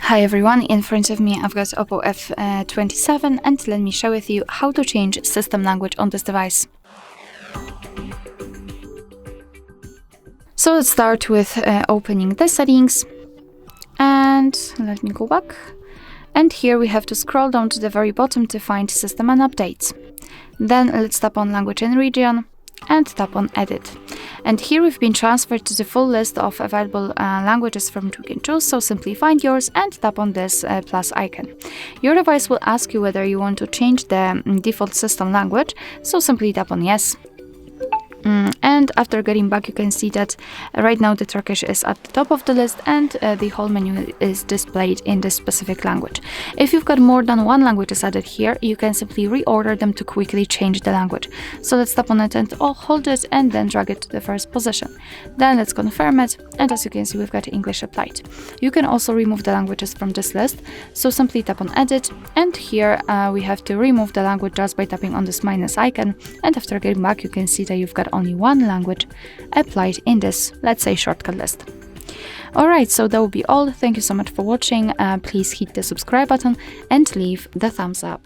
Hi everyone, in front of me I've got OPPO F27 and let me share with you how to change system language on this device. So let's start with opening the settings, and let me go back. And here we have to scroll down to the very bottom to find system and updates. Then let's tap on language and region and tap on edit. And here we've been transferred to the full list of available languages from which we can choose, so simply find yours and tap on this plus icon. Your device will ask you whether you want to change the default system language, so simply tap on yes. And after getting back, you can see that right now the Turkish is at the top of the list and the whole menu is displayed in this specific language. If you've got more than one language added here, you can simply reorder them to quickly change the language. So let's tap on it and hold it and then drag it to the first position. Then let's confirm it, and as you can see, we've got English applied. You can also remove the languages from this list, so simply tap on edit, and here we have to remove the language just by tapping on this minus icon, and after getting back you can see that you've got only one language applied in this, let's say, shortcut list. Alright, so that will be all. Thank you so much for watching. Please hit the subscribe button and leave the thumbs up.